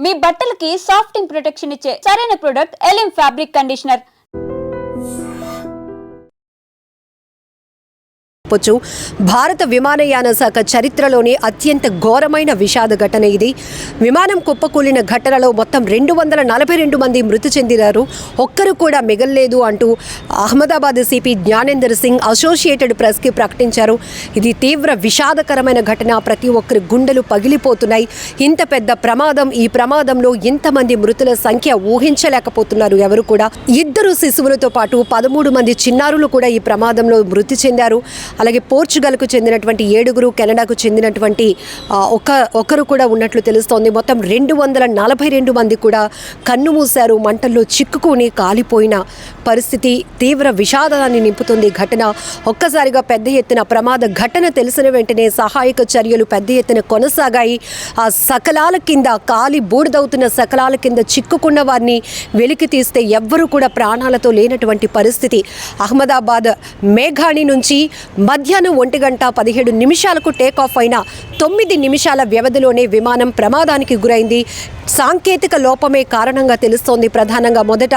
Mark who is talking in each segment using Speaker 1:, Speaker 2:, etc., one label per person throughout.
Speaker 1: మీ బట్టలకి సాఫ్టింగ్ ప్రొటెక్షన్ ఇచ్చే సరైన ప్రొడక్ట్ ఎలిమ్ ఫ్యాబ్రిక్ కండిషనర్.
Speaker 2: భారత విమానయాన శాఖ చరిత్రలోని అత్యంత ఘోరమైన విషాద ఘటన ఇది. విమానం కుప్పకూలిన ఘటనలో మొత్తం 242 మంది మృతి చెందినారు, ఒక్కరు కూడా మిగల్లేదు అంటూ అహ్మదాబాద్ సిపి జ్ఞానేందర్ సింగ్ అసోసియేటెడ్ ప్రెస్కి ప్రకటించారు. ఇది తీవ్ర విషాదకరమైన ఘటన, ప్రతి ఒక్కరి గుండెలు పగిలిపోతున్నాయి. ఇంత పెద్ద ప్రమాదం, ఈ ప్రమాదంలో ఇంతమంది మృతుల సంఖ్య ఊహించలేకపోతున్నారు ఎవరు కూడా. 2 శిశువులతో పాటు 13 మంది చిన్నారులు కూడా ఈ ప్రమాదంలో మృతి చెందారు. అలాగే పోర్చుగల్కు చెందినటువంటి 7, కెనడాకు చెందినటువంటి ఒకరు కూడా ఉన్నట్లు తెలుస్తోంది. మొత్తం 242 మంది కూడా కన్ను మూశారు. మంటల్లో చిక్కుకొని కాలిపోయిన పరిస్థితి తీవ్ర విషాదాన్ని నింపుతుంది ఘటన. ఒక్కసారిగా పెద్ద ఎత్తున ప్రమాద ఘటన తెలిసిన వెంటనే సహాయక చర్యలు పెద్ద ఎత్తున కొనసాగాయి. ఆ సకలాల కింద కాలి బూడిదవుతున్న సకలాల కింద చిక్కుకున్న వారిని వెలికి తీస్తే ఎవ్వరూ కూడా ప్రాణాలతో లేనటువంటి పరిస్థితి. అహ్మదాబాద్ మేఘాణి నుంచి మధ్యాహ్నం 1:17 టేకాఫ్ అయిన 9 నిమిషాల వ్యవధిలోనే విమానం ప్రమాదానికి గురైంది. సాంకేతిక లోపమే కారణంగా తెలుస్తోంది. ప్రధానంగా మొదట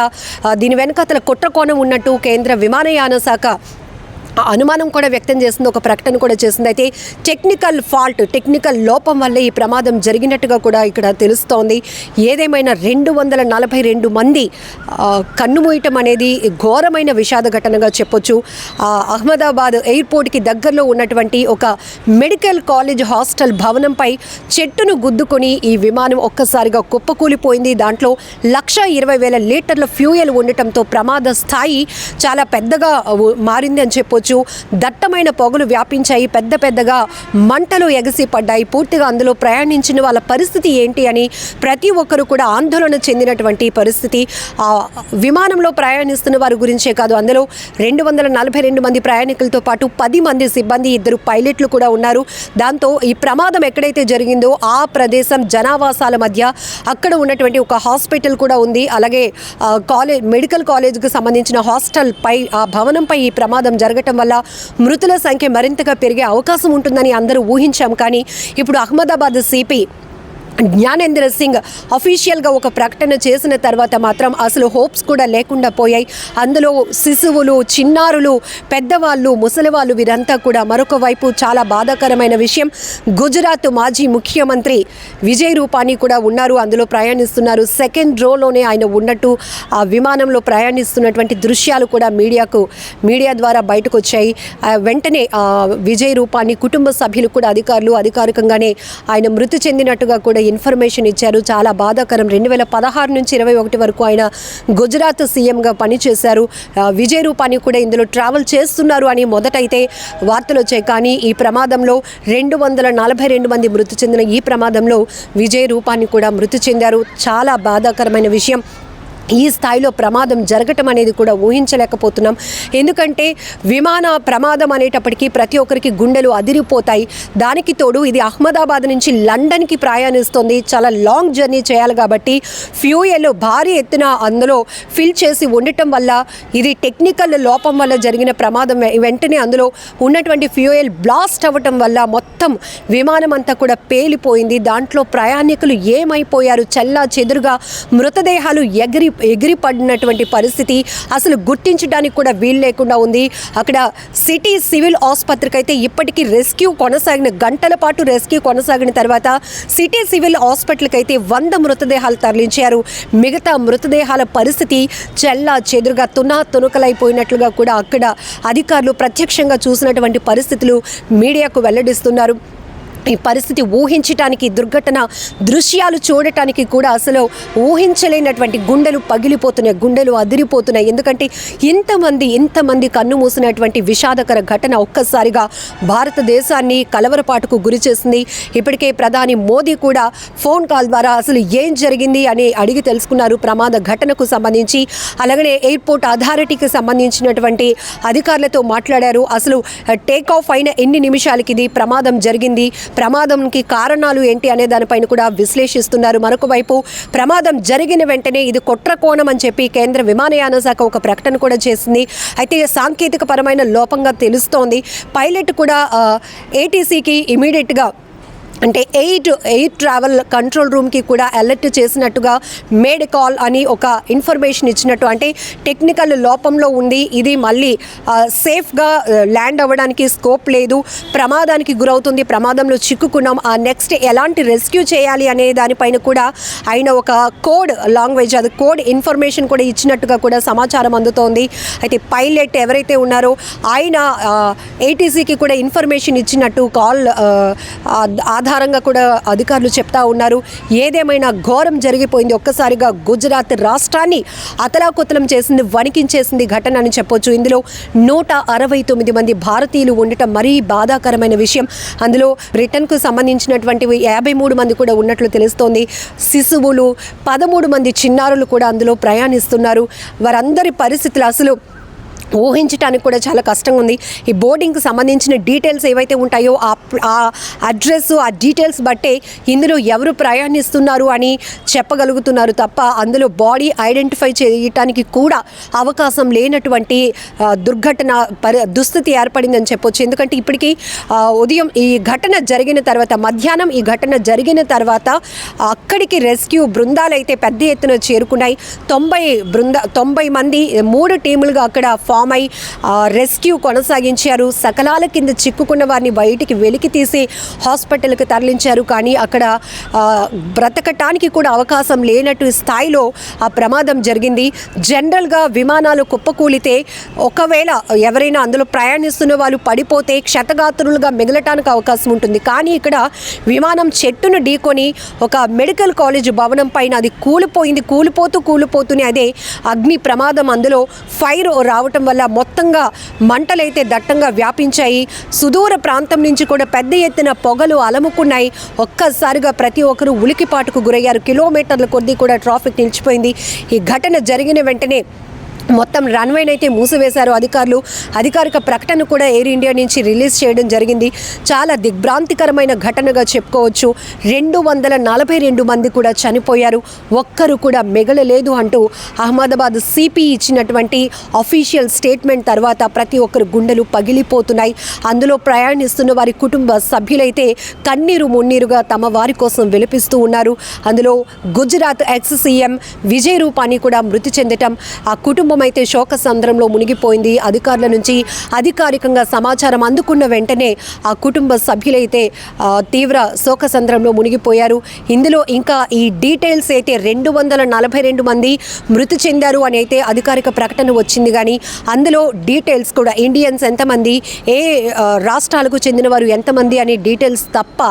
Speaker 2: దీని వెనకాతల కుట్రకోణం ఉన్నట్టు కేంద్ర విమానయాన శాఖ అనుమానం కూడా వ్యక్తం చేసింది, ఒక ప్రకటన కూడా చేసింది. అయితే టెక్నికల్ లోపం వల్ల ఈ ప్రమాదం జరిగినట్టుగా కూడా ఇక్కడ తెలుస్తోంది. ఏదేమైనా 242 మంది కన్నుమూయటం అనేది ఘోరమైన విషాద ఘటనగా చెప్పొచ్చు. అహ్మదాబాద్ ఎయిర్పోర్ట్కి దగ్గరలో ఉన్నటువంటి ఒక మెడికల్ కాలేజ్ హాస్టల్ భవనంపై చెట్టును గుద్దుకొని ఈ విమానం ఒక్కసారిగా కుప్పకూలిపోయింది. దాంట్లో 1,20,000 లీటర్ల ఫ్యూయల్ ఉండటంతో ప్రమాద స్థాయి చాలా పెద్దగా మారింది అని చెప్పొచ్చు. దట్టమైన పొగలు వ్యాపించాయి, పెద్దగా మంటలు ఎగసి పడ్డాయి. పూర్తిగా అందులో ప్రయాణించిన వాళ్ళ పరిస్థితి ఏంటి అని ప్రతి ఒక్కరు కూడా ఆందోళన చెందినటువంటి పరిస్థితి. విమానంలో ప్రయాణిస్తున్న వారి గురించే కాదు, అందులో 242 మంది ప్రయాణికులతో పాటు 10 మంది సిబ్బంది, 2 పైలట్లు కూడా ఉన్నారు. దాంతో ఈ ప్రమాదం ఎక్కడైతే జరిగిందో ఆ ప్రదేశం జనావాసాల మధ్య, అక్కడ ఉన్నటువంటి ఒక హాస్పిటల్ కూడా ఉంది. అలాగే మెడికల్ కాలేజ్కి సంబంధించిన హాస్టల్ పై, ఆ భవనంపై ఈ ప్రమాదం జరగటం వల్ల మృతుల సంఖ్య మరింతగా పెరిగే అవకాశం ఉంటుందని అందరూ ఊహించాం. కానీ ఇప్పుడు అహ్మదాబాద్ సిపి జ్ఞానేంద్ర సింగ్ అఫీషియల్గా ఒక ప్రకటన చేసిన తర్వాత మాత్రం అసలు హోప్స్ కూడా లేకుండా పోయాయి. అందులో శిశువులు, చిన్నారులు, పెద్దవాళ్ళు, ముసలివాళ్ళు వీరంతా కూడా. మరొక వైపు చాలా బాధాకరమైన విషయం, గుజరాత్ మాజీ ముఖ్యమంత్రి విజయ్ రూపానీ కూడా ఉన్నారు, అందులో ప్రయాణిస్తున్నారు. సెకండ్ రోలోనే ఆయన ఉన్నట్టు ఆ విమానంలో ప్రయాణిస్తున్నటువంటి దృశ్యాలు కూడా మీడియా ద్వారా బయటకు వచ్చాయి. వెంటనే విజయ్ రూపానీ కుటుంబ సభ్యులు కూడా అధికారికంగానే ఆయన మృతి చెందినట్టుగా కూడా ఇన్ఫర్మేషన్ ఇచ్చారు. చాలా బాధాకరం. 2016 నుంచి 21 వరకు ఆయన గుజరాత్ సీఎంగా పనిచేశారు. విజయ్ రూపానీ కూడా ఇందులో ట్రావెల్ చేస్తున్నారు అని మొదటైతే వార్తలు వచ్చాయి. కానీ ఈ ప్రమాదంలో 242 మంది మృతి చెందిన ఈ ప్రమాదంలో విజయ్ రూపానీ కూడా మృతి చెందారు. చాలా బాధాకరమైన విషయం. ఈ స్థాయిలో ప్రమాదం జరగటం అనేది కూడా ఊహించలేకపోతున్నాం. ఎందుకంటే విమాన ప్రమాదం అనేటప్పటికీ ప్రతి ఒక్కరికి గుండెలు అదిరిపోతాయి. దానికి తోడు ఇది అహ్మదాబాద్ నుంచి లండన్కి ప్రయాణిస్తుంది. చాలా లాంగ్ జర్నీ చేయాలి కాబట్టి ఫ్యూయల్ భారీ ఎత్తున అందులో ఫిల్ చేసి ఉండటం వల్ల, ఇది టెక్నికల్ లోపం వల్ల జరిగిన ప్రమాదం. వెంటనే అందులో ఉన్నటువంటి ఫ్యూయల్ బ్లాస్ట్ అవ్వటం వల్ల మొత్తం విమానం అంతా కూడా పేలిపోయింది. దాంట్లో ప్రయాణికులు ఏమైపోయారు, చెల్లా చెదురుగా మృతదేహాలు ఎగిరి పడినటువంటి పరిస్థితి. అసలు గుర్తించడానికి కూడా వీలు లేకుండా ఉంది. అక్కడ సిటీ సివిల్ ఆసుపత్రికి అయితే ఇప్పటికీ గంటల పాటు రెస్క్యూ కొనసాగిన తర్వాత సిటీ సివిల్ హాస్పిటల్కి అయితే 100 మృతదేహాలు తరలించారు. మిగతా మృతదేహాల పరిస్థితి చెల్లా చెదురుగా తునకలైపోయినట్లుగా కూడా అక్కడ అధికారులు ప్రత్యక్షంగా చూసినటువంటి పరిస్థితులు మీడియాకు వెల్లడిస్తున్నారు. ఈ పరిస్థితి ఊహించటానికి, దుర్ఘటన దృశ్యాలు చూడటానికి కూడా అసలు ఊహించలేనటువంటి గుండెలు పగిలిపోతున్నాయి, గుండెలు అదిరిపోతున్నాయి. ఎందుకంటే ఇంతమంది కన్ను మూసినటువంటి విషాదకర ఘటన ఒక్కసారిగా భారతదేశాన్ని కలవరపాటుకు గురి చేసింది. ఇప్పటికే ప్రధాని మోదీ కూడా ఫోన్ కాల్ ద్వారా అసలు ఏం జరిగింది అని అడిగి తెలుసుకున్నారు ప్రమాద ఘటనకు సంబంధించి. అలాగే ఎయిర్పోర్ట్ అథారిటీకి సంబంధించినటువంటి అధికారులతో మాట్లాడారు. అసలు టేక్ ఆఫ్ అయిన ఎన్ని నిమిషాలకి ఇది ప్రమాదం జరిగింది, ప్రమాదంకి కారణాలు ఏంటి అనే దానిపైన కూడా విశ్లేషిస్తున్నారు. మరొక వైపు ప్రమాదం జరిగిన వెంటనే ఇది కుట్రకోణం అని చెప్పి కేంద్ర విమానయాన శాఖ ఒక ప్రకటన కూడా చేసింది. అయితే సాంకేతిక పరమైన లోపంగా తెలుస్తోంది. పైలట్ కూడా ఏటీసీకి ఇమీడియట్గా అంటే ఎయిర్ ట్రావెల్ కంట్రోల్ రూమ్కి కూడా అలర్ట్ చేసినట్టుగా మేడ్ కాల్ అని ఒక ఇన్ఫర్మేషన్ ఇచ్చినట్టు, అంటే టెక్నికల్ లోపంలో ఉంది, ఇది మళ్ళీ సేఫ్గా ల్యాండ్ అవ్వడానికి స్కోప్ లేదు, ప్రమాదానికి గురవుతుంది, ప్రమాదంలో చిక్కుకున్నాం, ఆ నెక్స్ట్ ఎలాంటి రెస్క్యూ చేయాలి అనే దానిపైన కూడా ఆయన ఒక కోడ్ లాంగ్వేజ్, అది కోడ్ ఇన్ఫర్మేషన్ కూడా ఇచ్చినట్టుగా కూడా సమాచారం అందుతోంది. అయితే పైలట్ ఎవరైతే ఉన్నారో ఆయన ఏటీసీకి కూడా ఇన్ఫర్మేషన్ ఇచ్చినట్టు కాల్ ఆధారంగా కూడా అధికారులు చెప్తా ఉన్నారు. ఏదేమైనా ఘోరం జరిగిపోయింది. ఒక్కసారిగా గుజరాత్ రాష్ట్రాన్ని అతలాకుతలం చేసింది, వణికించేసింది ఘటన అని చెప్పొచ్చు. ఇందులో 169 మంది భారతీయులు ఉండటం మరీ బాధాకరమైన విషయం. అందులో బ్రిటన్కు సంబంధించినటువంటి 53 మంది కూడా ఉన్నట్లు తెలుస్తోంది. శిశువులు 13 మంది చిన్నారులు కూడా అందులో ప్రయాణిస్తున్నారు. వారందరి పరిస్థితులు అసలు ఊహించడానికి కూడా చాలా కష్టంగా ఉంది. ఈ బోర్డింగ్కి సంబంధించిన డీటెయిల్స్ ఏవైతే ఉంటాయో ఆ అడ్రస్, ఆ డీటెయిల్స్ బట్టే ఇందులో ఎవరు ప్రయాణిస్తున్నారు అని చెప్పగలుగుతున్నారు తప్ప అందులో బాడీ ఐడెంటిఫై చేయటానికి కూడా అవకాశం లేనటువంటి దుర్ఘటన దుస్థితి ఏర్పడిందని చెప్పొచ్చు. ఎందుకంటే ఇప్పటికీ ఉదయం ఈ ఘటన జరిగిన తర్వాత, మధ్యాహ్నం ఈ ఘటన జరిగిన తర్వాత అక్కడికి రెస్క్యూ బృందాలు అయితే పెద్ద ఎత్తున చేరుకున్నాయి. 90 మంది 3 టీములుగా అక్కడ ఫామ్ అయి రెస్క్యూ కొనసాగించారు. సకలాల కింద చిక్కుకున్న వారిని బయటికి వెలికి తీసి హాస్పిటల్కి తరలించారు. కానీ అక్కడ బ్రతకటానికి కూడా అవకాశం లేనట్టు స్థాయిలో ఆ ప్రమాదం జరిగింది. జనరల్గా విమానాలు కుప్పకూలితే ఒకవేళ ఎవరైనా అందులో ప్రయాణిస్తున్న వాళ్ళు పడిపోతే క్షతగాత్రులుగా మిగలటానికి అవకాశం ఉంటుంది. కానీ ఇక్కడ విమానం చెట్టును ఢీకొని ఒక మెడికల్ కాలేజ్ భవనం పైన అది కూలిపోతూనే అదే అగ్ని ప్రమాదం, అందులో ఫైర్ రావటం వల్ల మొత్తంగా మంటలైతే దట్టంగా వ్యాపించాయి. సుదూర ప్రాంతం నుంచి కూడా పెద్ద ఎత్తున పొగలు అలముకున్నాయి. ఒక్కసారిగా ప్రతి ఒక్కరూ ఉలికిపాటుకు గురయ్యారు. కిలోమీటర్ల కొద్దీ కూడా ట్రాఫిక్ నిలిచిపోయింది. ఈ ఘటన జరిగిన వెంటనే మొత్తం రన్వేనైతే మూసివేశారు అధికారులు. అధికారిక ప్రకటన కూడా ఎయిర్ ఇండియా నుంచి రిలీజ్ చేయడం జరిగింది. చాలా దిగ్భ్రాంతికరమైన ఘటనగా చెప్పుకోవచ్చు. 242 మంది కూడా చనిపోయారు, ఒక్కరు కూడా మిగలలేదు అంటూ అహ్మదాబాద్ సిపి ఇచ్చినటువంటి అఫీషియల్ స్టేట్మెంట్ తర్వాత ప్రతి ఒక్కరు గుండెలు పగిలిపోతున్నాయి. అందులో ప్రయాణిస్తున్న వారి కుటుంబ సభ్యులైతే కన్నీరు మున్నీరుగా తమ వారి కోసం విలపిస్తూ ఉన్నారు. అందులో గుజరాత్ ఎక్స్ సీఎం విజయ్ రూపానీ కూడా మృతి చెందటం, ఆ కుటుంబం అయితే శోకసంద్రంలో మునిగిపోయింది. అధికారుల నుంచి అధికారికంగా సమాచారం అందుకున్న వెంటనే ఆ కుటుంబ సభ్యులైతే తీవ్ర శోకసంద్రంలో మునిగిపోయారు. ఇందులో ఇంకా ఈ డీటెయిల్స్ అయితే 242 మంది మృతి చెందారు అని అయితే అధికారిక ప్రకటన వచ్చింది. కానీ అందులో డీటెయిల్స్ కూడా ఇండియన్స్ ఎంతమంది, ఏ రాష్ట్రాలకు చెందిన వారు ఎంతమంది అనే డీటెయిల్స్ తప్ప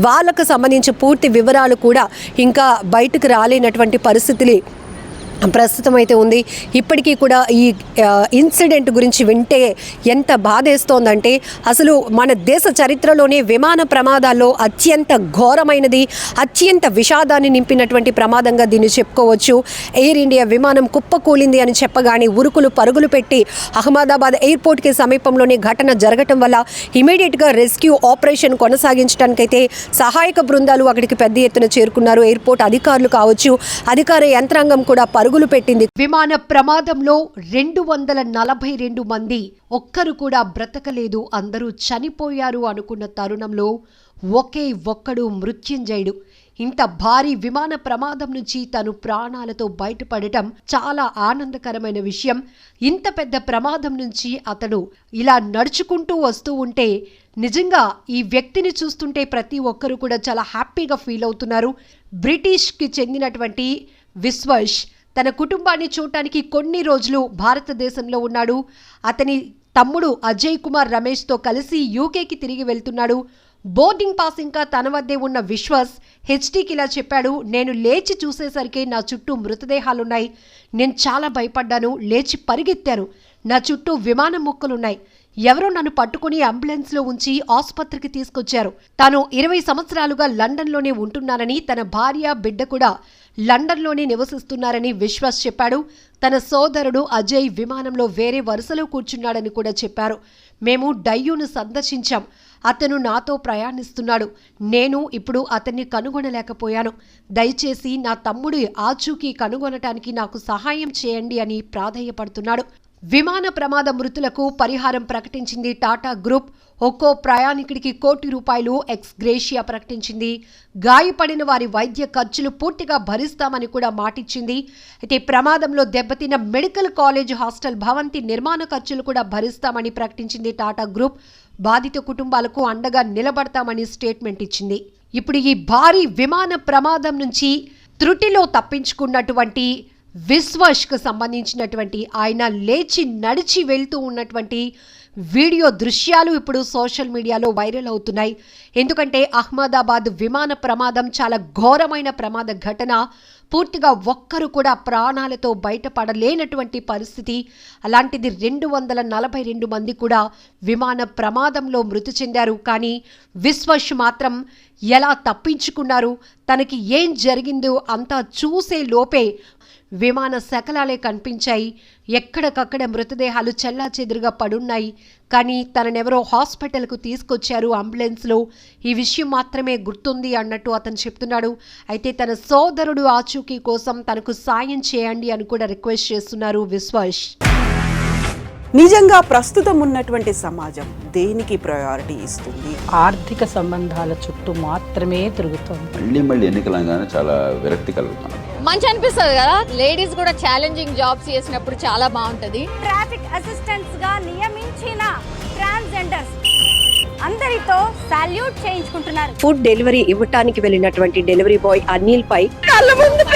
Speaker 2: వాళ్ళకు సంబంధించి పూర్తి వివరాలు కూడా ఇంకా బయటకు రాలేనటువంటి పరిస్థితులు ప్రస్తుతం అయితే ఉంది. ఇప్పటికీ కూడా ఈ ఇన్సిడెంట్ గురించి వింటే ఎంత బాధేస్తోందంటే, అసలు మన దేశ చరిత్రలోనే విమాన ప్రమాదాల్లో అత్యంత ఘోరమైనది, అత్యంత విషాదాన్ని నింపినటువంటి ప్రమాదంగా దీన్ని చెప్పుకోవచ్చు. ఎయిర్ ఇండియా విమానం కుప్పకూలింది అని చెప్పగానే ఉరుకులు పరుగులు పెట్టి అహ్మదాబాద్ ఎయిర్పోర్ట్కి సమీపంలోనే ఘటన జరగటం వల్ల ఇమీడియట్గా రెస్క్యూ ఆపరేషన్ కొనసాగించడానికైతే సహాయక బృందాలు అక్కడికి పెద్ద ఎత్తున చేరుకున్నారు. ఎయిర్పోర్ట్ అధికారులు కావచ్చు, అధికార యంత్రాంగం కూడా పరుగులు పెట్టింది. విమాన ప్రమాదంలో 242 మంది, ఒక్కరు కూడా బ్రతకలేదు, అందరూ చనిపోయారు అనుకున్న తరుణంలో ఒకే ఒక్కడు మృత్యుంజయుడు. ఇంత భారీ విమాన ప్రమాదం నుంచి తను ప్రాణాలతో బయటపడటం చాలా ఆనందకరమైన విషయం. ఇంత పెద్ద ప్రమాదం నుంచి అతడు ఇలా నడుచుకుంటూ వస్తూ ఉంటే నిజంగా ఈ వ్యక్తిని చూస్తుంటే ప్రతి ఒక్కరు కూడా చాలా హ్యాపీగా ఫీల్ అవుతున్నారు. బ్రిటిష్కి చెందినటువంటి విశ్వాస్ తన కుటుంబాన్ని చూడటానికి కొన్ని రోజులు భారతదేశంలో ఉన్నాడు. అతని తమ్ముడు అజయ్ కుమార్ రమేష్తో కలిసి యూకేకి తిరిగి వెళ్తున్నాడు. బోర్డింగ్ పాస్ ఇంకా తన వద్దే ఉన్న విశ్వాస్ హెచ్టీకి ఇలా చెప్పాడు, నేను లేచి చూసేసరికి నా చుట్టూ మృతదేహాలున్నాయి. నేను చాలా భయపడ్డాను, లేచి పరిగెత్తాను. నా చుట్టూ విమానం ముక్కలున్నాయి. ఎవరో నన్ను పట్టుకుని అంబులెన్స్లో ఉంచి ఆసుపత్రికి తీసుకొచ్చారు. తాను 20 సంవత్సరాలుగా లండన్లోనే ఉంటున్నానని, తన భార్య బిడ్డ కూడా లండన్లోనే నివసిస్తున్నారని విశ్వాస్ చెప్పాడు. తన సోదరుడు అజయ్ విమానంలో వేరే వరుసలో కూర్చున్నాడని కూడా చెప్పారు. మేము డయ్యూను సందర్శించాం. అతను నాతో ప్రయాణిస్తున్నాడు. నేను ఇప్పుడు అతన్ని కనుగొనలేకపోయాను. దయచేసి నా తమ్ముడి ఆచూకీ కనుగొనటానికి నాకు సహాయం చేయండి అని ప్రాధేయపడుతున్నాడు. విమాన ప్రమాద మృతులకు పరిహారం ప్రకటించింది టాటా గ్రూప్. ఒక్కో ప్రయాణికుడికి ₹1,00,00,000 ఎక్స్గ్రేషియా ప్రకటించింది. గాయపడిన వారి వైద్య ఖర్చులు పూర్తిగా భరిస్తామని కూడా మాటిచ్చింది. అయితే ప్రమాదంలో దెబ్బతిన్న మెడికల్ కాలేజ్ హాస్టల్ భవంతి నిర్మాణ ఖర్చులు కూడా భరిస్తామని ప్రకటించింది టాటా గ్రూప్. బాధిత కుటుంబాలకు అండగా నిలబడతామని స్టేట్మెంట్ ఇచ్చింది. ఇప్పుడు ఈ భారీ విమాన ప్రమాదం నుంచి త్రుటిలో తప్పించుకున్నటువంటి విశ్వాష్కు సంబంధించినటువంటి ఆయన లేచి నడిచి వెళ్తూ ఉన్నటువంటి వీడియో దృశ్యాలు ఇప్పుడు సోషల్ మీడియాలో వైరల్ అవుతున్నాయి. ఎందుకంటే అహ్మదాబాద్ విమాన ప్రమాదం చాలా ఘోరమైన ప్రమాద ఘటన. పూర్తిగా ఒక్కరు కూడా ప్రాణాలతో బయటపడలేనటువంటి పరిస్థితి. అలాంటిది 242 మంది కూడా విమాన ప్రమాదంలో మృతి చెందారు. కానీ విశ్వాస్ మాత్రం ఎలా తప్పించుకున్నారు, తనకి ఏం జరిగిందో అంతా చూసే లోపే విమాన శకలాలే కనిపించాయి. ఎక్కడికక్కడ మృతదేహాలు చెల్లాచెదురుగా పడున్నాయి. కానీ తననెవరో హాస్పిటల్కు తీసుకొచ్చారు అంబులెన్స్లో. ఈ విషయం మాత్రమే గుర్తుంది అన్నట్టు అతను చెప్తున్నాడు. అయితే తన సోదరుడు ఆచూకీ కోసం తనకు సాయం చేయండి అని కూడా రిక్వెస్ట్ చేస్తున్నారు విశ్వాస్.
Speaker 3: నిజంగా ప్రస్తుతం ఉన్నటువంటి సమాజం దేనికి ప్రయారిటీ ఇస్తుంది?
Speaker 4: ఆర్థిక సంబంధాల చుట్టూ మాత్రమే తిరుగుతోంది.
Speaker 5: మళ్ళీ ఎన్నికలంగానే చాలా విరక్తి కలుగుతున్నాం.
Speaker 6: మంచి అనిపిస్తుంది కదా, లేడీస్ కూడా ఛాలెంజింగ్ జాబ్స్ చేసినప్పుడు చాలా బాగుంటది.
Speaker 7: ట్రాఫిక్ అసిస్టెంట్స్ గా నియమించిన ట్రాన్స్జెండర్స్ అందరితో సాల్యూట్ చేయించుకుంటున్నారు.
Speaker 2: ఫుడ్ డెలివరీ ఇవ్వటానికి వెళ్ళినటువంటి డెలివరీ బాయ్ అనిల్ పై కళ్ళ ముందు